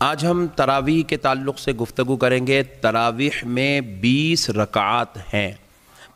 آج ہم تراویح کے تعلق سے گفتگو کریں گے۔ تراویح میں 20 رکعات ہیں۔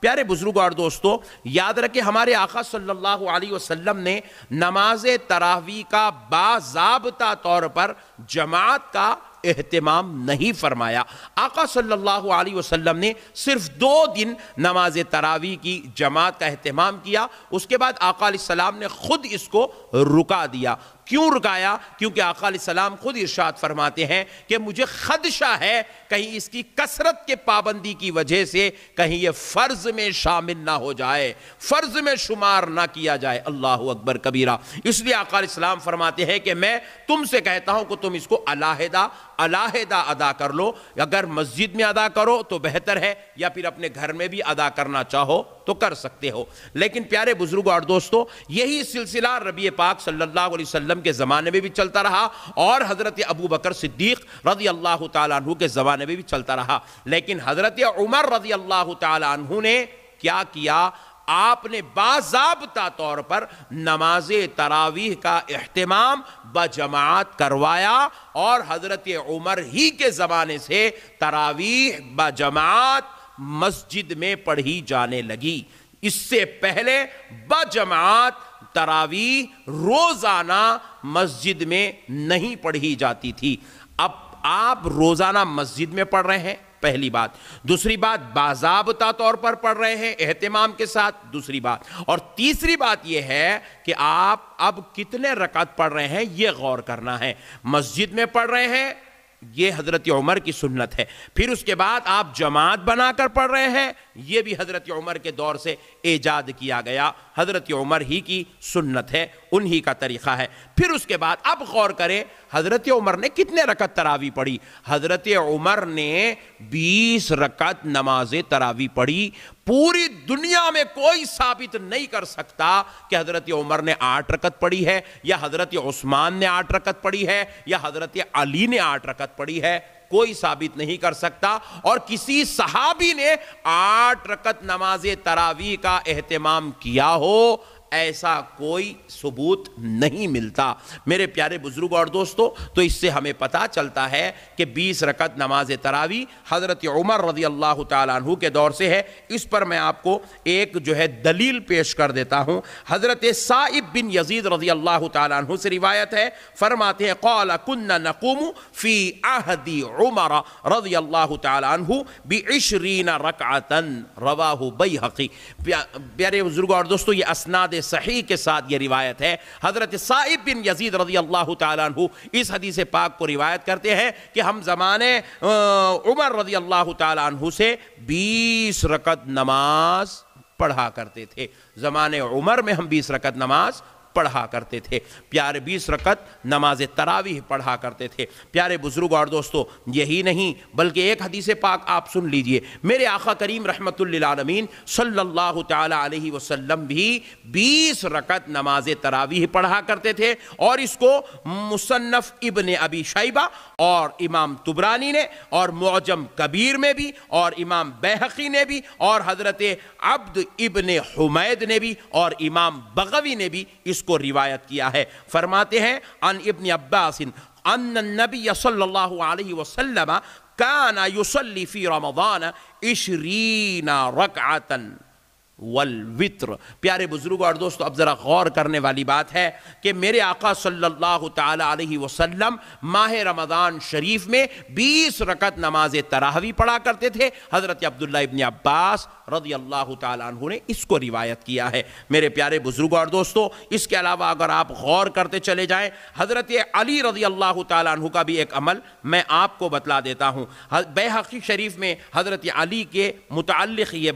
پیارے بزرگوں اور دوستو، یاد رکھیں ہمارے آقا صلی اللہ علیہ وسلم نے نماز تراویح کا باضابطہ طور پر جماعت کا اہتمام نہیں فرمایا۔ آقا صلی اللہ علیہ وسلم نے صرف 2 دن نماز تراویح کی جماعت کا اہتمام کیا، اس کے بعد آقا علیہ السلام نے خود اس کو رکا دیا۔ کیوں رکایا؟ کیونکہ آقا علیہ السلام خود ارشاد فرماتے ہیں کہ مجھے خدشہ ہے کہیں اس کی کثرت کے پابندی کی وجہ سے کہیں یہ فرض میں شامل نہ ہو جائے، فرض میں شمار نہ کیا جائے۔ اللہ اکبر کبیرہ۔ اس لیے آقا علیہ السلام فرماتے ہیں کہ میں تم سے کہتا ہوں کہ تم اس کو علیحدہ ادا کر لو، اگر مسجد میں ادا کرو تو بہتر ہے، یا پھر اپنے گھر میں بھی ادا کرنا چاہو تو کر سکتے ہو۔ لیکن پیارے بزرگوں اور دوستو، یہی سلسلہ نبی پاک صلی اللہ علیہ وسلم کے زمانے میں بھی چلتا رہا اور حضرت ابو بکر صدیق رضی اللہ تعالیٰ عنہ کے زمانے میں بھی چلتا رہا۔ لیکن حضرت عمر رضی اللہ تعالیٰ عنہ نے کیا کیا؟ آپ نے باضابطہ طور پر نماز تراویح کا اہتمام بجماعت کروایا، اور حضرت عمر ہی کے زمانے سے تراویح بجماعت مسجد میں پڑھی جانے لگی۔ اس سے پہلے بجماعت تراویح روزانہ مسجد میں نہیں پڑھی جاتی تھی۔ اب آپ روزانہ مسجد میں پڑھ رہے ہیں، پہلی بات۔ دوسری بات، باضابطہ طور پر پڑھ رہے ہیں اہتمام کے ساتھ، دوسری بات۔ اور تیسری بات یہ ہے کہ آپ اب کتنے رکعت پڑھ رہے ہیں یہ غور کرنا ہے۔ مسجد میں پڑھ رہے ہیں، یہ حضرت عمر کی سنت ہے۔ پھر اس کے بعد آپ جماعت بنا کر پڑھ رہے ہیں، یہ بھی حضرت عمر کے دور سے ایجاد کیا گیا، حضرت عمر ہی کی سنت ہے، انہی کا طریقہ ہے۔ پھر اس کے بعد اب غور کریں حضرت عمر نے کتنے رکعت تراویح پڑھی۔ حضرت عمر نے 20 رکعت نماز تراویح پڑھی۔ پوری دنیا میں کوئی ثابت نہیں کر سکتا کہ حضرت عمر نے 8 رکعت پڑھی ہے، یا حضرت عثمان نے 8 رکعت پڑھی ہے، یا حضرت علی نے 8 رکعت پڑھی ہے۔ کوئی ثابت نہیں کر سکتا، اور کسی صحابی نے 8 رکعت نماز تراویح کا اہتمام کیا ہو ایسا کوئی ثبوت نہیں ملتا۔ میرے پیارے بزرگوں اور دوستو، تو اس سے ہمیں پتہ چلتا ہے کہ 20 رکعت نماز تراویح حضرت عمر رضی اللہ تعالیٰ عنہ کے دور سے ہے۔ اس پر میں آپ کو ایک دلیل پیش کر دیتا ہوں۔ حضرت سائب بن یزید رضی اللہ تعالیٰ عنہ سے روایت ہے، فرماتے ہیں قال كنا نقوم فی عہد عمر رضی اللہ تعالیٰ عنہ ب20 رکعتا، رواہ بیہقی۔ پیارے بزرگوں اور دوستو، یہ اسناد صحیح کے ساتھ یہ روایت ہے۔ حضرت سائب بن یزید رضی اللہ تعالیٰ عنہ اس حدیث پاک کو روایت کرتے ہیں کہ ہم زمانے عمر رضی اللہ تعالیٰ عنہ سے 20 رکعت نماز پڑھا کرتے تھے۔ زمانے عمر میں ہم 20 رکعت نماز پڑھا کرتے تھے، پیارے 20 رکعت نماز تراویح پڑھا کرتے تھے۔ پیارے بزرگوں اور دوستو، یہی نہیں بلکہ ایک حدیث پاک آپ سن لیجئے۔ میرے آقا کریم رحمت للعالمین صلی اللہ تعالی علیہ وسلم بھی 20 رکعت نماز تراویح پڑھا کرتے تھے، اور اس کو مصنف ابن ابی شیبہ اور امام طبرانی نے، اور معجم کبیر میں بھی، اور امام بیہقی نے بھی، اور حضرت عبد ابن حمید نے بھی، اور امام بغوی نے بھی اس کو روایت کیا ہے۔ فرماتے ہیں عن ابن عباس ان النبی صلی اللہ علیہ وسلم کان یصلی فی رمضان 20 رکعتا والوتر۔ پیارے بزرگوں اور دوستو، اب ذرا غور کرنے والی بات ہے کہ میرے آقا صلی اللہ تعالی علیہ وسلم ماہ رمضان شریف میں 20 رکعت نماز تراویح پڑھا کرتے تھے۔ حضرت عبداللہ ابن عباس رضی اللہ تعالی عنہ نے اس کو روایت کیا ہے۔ میرے پیارے بزرگوں اور دوستو، اس کے علاوہ اگر آپ غور کرتے چلے جائیں، حضرت علی رضی اللہ تعالی عنہ کا بھی ایک عمل میں آپ کو بتلا دیتا ہوں۔ بیہقی شریف میں حضرت علی کے متعلق یہ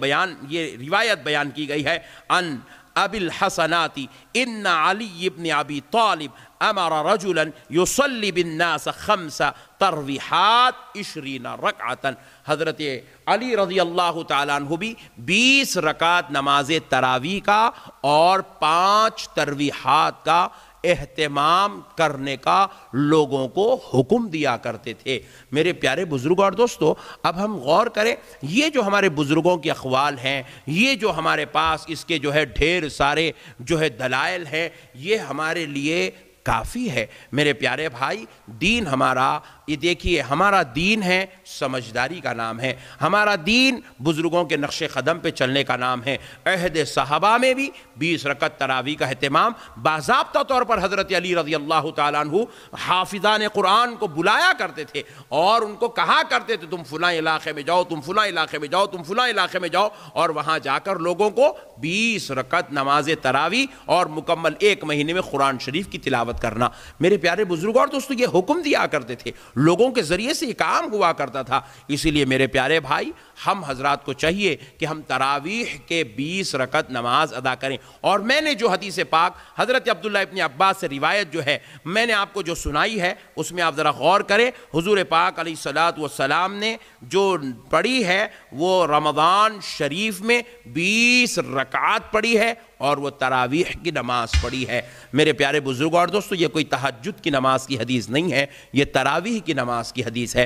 روایت بیان کی گئی ہے۔ ان ابی الحسنات ان علی ابن ابی طالب امر رجلا یصلی بالناس 5 تراویحات 20 رکعتا۔ حضرت علی رضی اللہ تعالیٰ عنہ بھی 20 رکعت نماز تراویح کا اور 5 تراویحات کا اہتمام کرنے کا لوگوں کو حکم دیا کرتے تھے۔ میرے پیارے بزرگوں اور دوستو، اب ہم غور کریں، یہ جو ہمارے بزرگوں کے اقوال ہیں، یہ جو ہمارے پاس اس کے ڈھیر سارے دلائل ہیں، یہ ہمارے لیے کافی ہے۔ میرے پیارے بھائی، دین ہمارا یہ دیکھیے ہمارا دین ہے سمجھداری کا نام ہے، ہمارا دین بزرگوں کے نقش قدم پہ چلنے کا نام ہے۔ عہد صحابہ میں بھی 20 رکعت تراویح کا اہتمام باضابطہ طور پر حضرت علی رضی اللہ تعالیٰ عنہ حافظان قرآن کو بلایا کرتے تھے اور ان کو کہا کرتے تھے تم فلاں علاقے میں جاؤ، تم فلاں علاقے میں جاؤ، تم فلاں علاقے میں جاؤ، اور وہاں جا کر لوگوں کو 20 رکعت نماز تراویح اور مکمل 1 مہینے میں قرآن شریف کی تلاوت کرنا۔ میرے پیارے بزرگوں اور دوستو، یہ حکم دیا کرتے تھے، لوگوں کے ذریعے سے یہ کام ہوا کرتا تھا۔ اسی لیے میرے پیارے بھائی، ہم حضرات کو چاہیے کہ ہم تراویح کے 20 رکعت نماز ادا کریں۔ اور میں نے جو حدیث پاک حضرت عبداللہ ابن عباس سے روایت جو ہے میں نے آپ کو جو سنائی ہے، اس میں آپ ذرا غور کریں۔ حضور پاک علیہ الصلوۃ والسلام نے جو پڑھی ہے وہ رمضان شریف میں 20 رکعات پڑھی ہے اور وہ تراویح کی نماز پڑھی ہے۔ میرے پیارے بزرگوں اور دوستو، یہ کوئی تہجد کی نماز کی حدیث نہیں ہے، یہ تراویح کی نماز کی حدیث ہے۔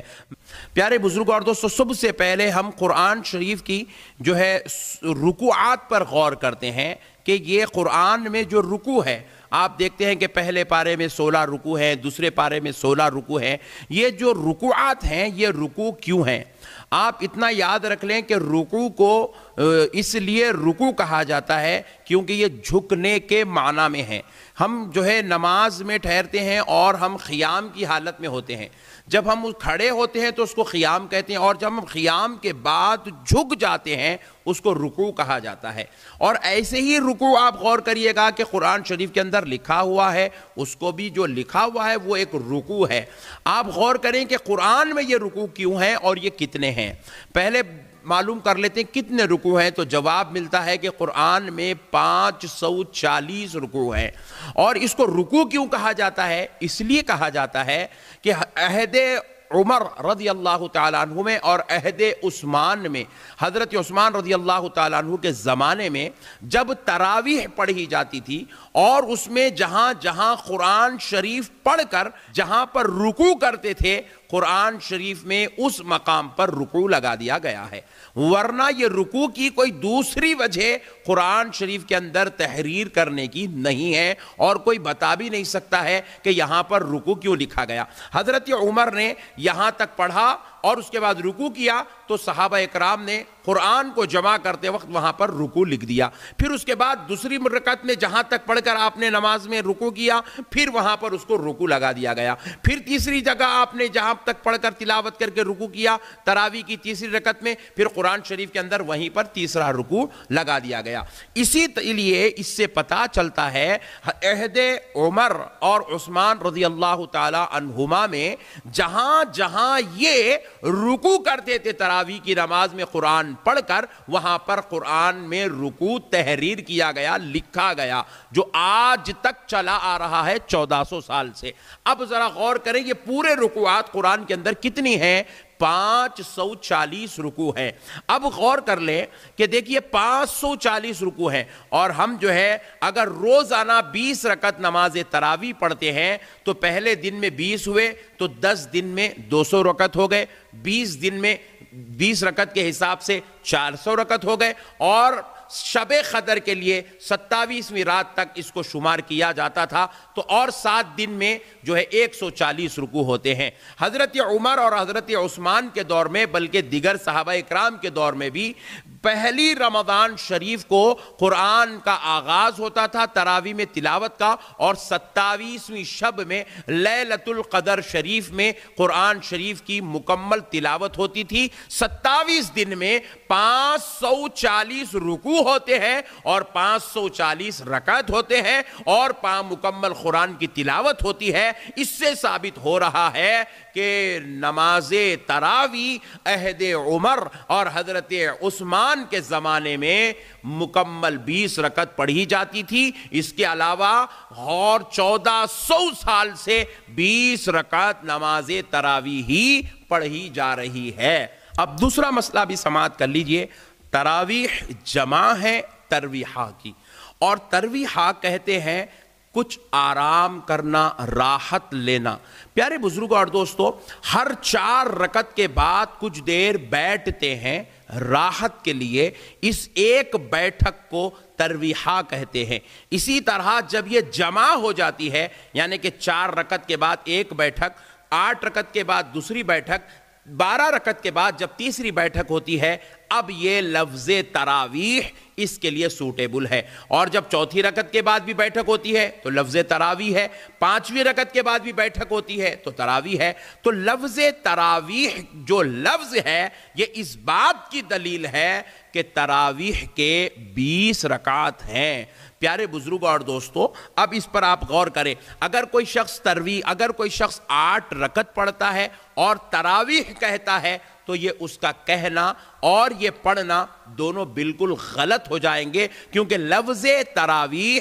پیارے بزرگوں اور دوستو، سب سے پہلے ہم قرآن شریف کی جو ہے رکوعات پر غور کرتے ہیں کہ یہ قرآن میں جو رکوع ہے، آپ دیکھتے ہیں کہ پہلے پارے میں 16 رکوع ہیں، دوسرے پارے میں 16 رکوع ہیں۔ یہ جو رکوعات ہیں، یہ رکوع کیوں ہیں؟ آپ اتنا یاد رکھ لیں کہ رکوع کو اس لیے رکوع کہا جاتا ہے کیونکہ یہ جھکنے کے معنی میں ہے۔ ہم جو ہے نماز میں ٹھہرتے ہیں اور ہم قیام کی حالت میں ہوتے ہیں، جب ہم کھڑے ہوتے ہیں تو اس کو قیام کہتے ہیں، اور جب ہم قیام کے بعد جھک جاتے ہیں اس کو رکوع کہا جاتا ہے۔ اور ایسے ہی رکوع آپ غور کریے گا کہ قرآن شریف کے اندر لکھا ہوا ہے، اس کو بھی جو لکھا ہوا ہے وہ ایک رکوع ہے۔ آپ غور کریں کہ قرآن میں یہ رکوع کیوں ہے اور یہ کتنے ہیں۔ پہلے معلوم کر لیتے ہیں کتنے رکوع ہیں، تو جواب ملتا ہے کہ قرآن میں 540 رکوع ہیں۔ اور اس کو رکوع کیوں کہا جاتا ہے؟ اس لیے کہا جاتا ہے کہ عہد عمر رضی اللہ تعالیٰ عنہ میں اور عہد عثمان میں، حضرت عثمان رضی اللہ تعالیٰ عنہ کے زمانے میں جب تراویح پڑھی جاتی تھی اور اس میں جہاں جہاں قرآن شریف پڑھ کر جہاں پر رکوع کرتے تھے، قرآن شریف میں اس مقام پر رکوع لگا دیا گیا ہے، ورنہ یہ رکوع کی کوئی دوسری وجہ قرآن شریف کے اندر تحریر کرنے کی نہیں ہے، اور کوئی بتا بھی نہیں سکتا ہے کہ یہاں پر رکوع کیوں لکھا گیا۔ حضرت عمر نے یہاں تک پڑھا اور اس کے بعد رکوع کیا تو صحابہ اکرام نے قرآن کو جمع کرتے وقت وہاں پر رکوع لکھ دیا۔ پھر اس کے بعد دوسری رکعت میں جہاں تک پڑھ کر آپ نے نماز میں رکوع کیا، پھر وہاں پر اس کو رکوع لگا دیا گیا۔ پھر تیسری جگہ آپ نے جہاں تک پڑھ کر تلاوت کر کے رکوع کیا تراویح کی تیسری رکعت میں، پھر قرآن شریف کے اندر وہیں پر تیسرا رکوع لگا دیا گیا۔ اسی لیے اس سے پتہ چلتا ہے عہد عمر اور عثمان رضی اللہ تعالی عنہما میں جہاں جہاں یہ رکوع کرتے تھے تراویح کی نماز میں قرآن پڑھ کر، وہاں پر قرآن میں رکوع تحریر کیا گیا، لکھا گیا، جو آج تک چلا آ رہا ہے 1400 سال سے۔ اب ذرا غور کریں یہ پورے رکوعات قرآن کے اندر کتنی ہیں؟ 540 رکوع ہیں۔ اب غور کر لیں کہ دیکھیے 540 رکوع ہیں، اور ہم جو ہے اگر روزانہ 20 رکعت نماز تراویح پڑھتے ہیں تو پہلے دن میں 20 ہوئے تو 10 دن میں 200 رکعت ہو گئے، 20 دن میں 20 رکعت کے حساب سے 400 رکعت ہو گئے، اور شب قدر کے لیے 27ویں رات تک اس کو شمار کیا جاتا تھا، تو اور 7 دن میں جو ہے 140 رکوع ہوتے ہیں۔ حضرت عمر اور حضرت عثمان کے دور میں، بلکہ دیگر صحابہ اکرام کے دور میں بھی، پہلی رمضان شریف کو قرآن کا آغاز ہوتا تھا تراویح میں تلاوت کا، اور 27ویں شب میں لیلۃ القدر شریف میں قرآن شریف کی مکمل تلاوت ہوتی تھی۔ 27 دن میں 540 رکوع ہوتے ہیں اور 540 رکعت ہوتے ہیں اور مکمل قرآن کی تلاوت ہوتی ہے۔ اس سے ثابت ہو رہا ہے کہ نماز تراویح عہد عمر اور حضرت عثمان کے زمانے میں مکمل 20 رکعت پڑھی جاتی تھی۔ اس کے علاوہ اور 1400 سال سے 20 رکعت نماز تراویح ہی پڑھی جا رہی ہے۔ اب دوسرا مسئلہ بھی سماعت کر لیجئے۔ تراویح جمع ہے ترویحہ کی، اور ترویحہ کہتے ہیں کچھ آرام کرنا، راحت لینا۔ پیارے بزرگوں اور دوستو، ہر 4 رکعت کے بعد کچھ دیر بیٹھتے ہیں راحت کے لیے، اس ایک بیٹھک کو ترویحہ کہتے ہیں۔ اسی طرح جب یہ جمع ہو جاتی ہے، یعنی کہ 4 رکعت کے بعد ایک بیٹھک، 8 رکعت کے بعد دوسری بیٹھک، 12 رکعت کے بعد جب تیسری بیٹھک ہوتی ہے، اب یہ لفظ تراویح اس کے لیے سوٹیبل ہے۔ اور جب چوتھی رکعت کے بعد بھی بیٹھک ہوتی ہے تو لفظ تراویح ہے، 5ویں رکعت کے بعد بھی بیٹھک ہوتی ہے تو تراویح ہے۔ تو لفظ تراویح جو لفظ ہے یہ اس بات کی دلیل ہے کہ تراویح کے 20 رکعات ہیں۔ پیارے بزرگوں اور دوستو، اب اس پر آپ غور کریں، اگر کوئی شخص 8 رکعت پڑھتا ہے اور تراویح کہتا ہے تو یہ اس کا کہنا اور یہ پڑھنا دونوں بالکل غلط ہو جائیں گے، کیونکہ لفظ تراویح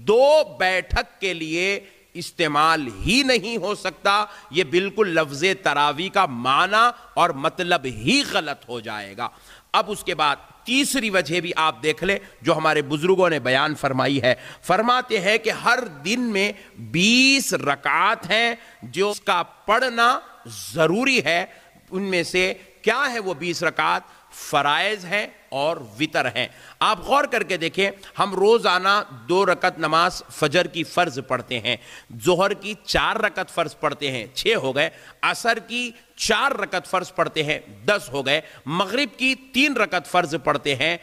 2 بیٹھک کے لیے استعمال ہی نہیں ہو سکتا۔ یہ بالکل لفظ تراویح کا معنی اور مطلب ہی غلط ہو جائے گا۔ اب اس کے بعد تیسری وجہ بھی آپ دیکھ لیں جو ہمارے بزرگوں نے بیان فرمائی ہے، فرماتے ہیں کہ ہر دن میں 20 رکعات ہیں جو اس کا پڑھنا ضروری ہے۔ ان میں سے کیا ہے وہ 20 رکعات؟ فرائض ہیں اور وتر ہیں۔ آپ غور کر کے دیکھیں، ہم روزانہ 2 رکعت نماز فجر کی فرض پڑھتے ہیں، ظہر کی 4 رکعت فرض پڑھتے ہیں، 6 ہو گئے، عصر کی 4 رکعت فرض پڑھتے ہیں، 10 ہو گئے، مغرب کی 3 رکعت فرض پڑھتے ہیں،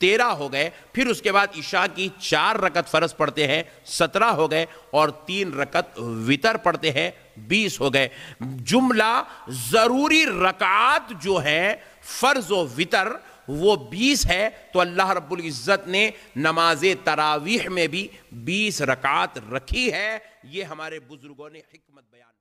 13 ہو گئے، پھر اس کے بعد عشاء کی 4 رکعت فرض پڑھتے ہیں، 17 ہو گئے، اور 3 رکعت وتر پڑھتے ہیں، 20 ہو گئے۔ جملہ ضروری رکعات جو ہیں فرض و وتر وہ 20 ہے، تو اللہ رب العزت نے نماز تراویح میں بھی 20 رکعات رکھی ہے۔ یہ ہمارے بزرگوں نے حکمت بیان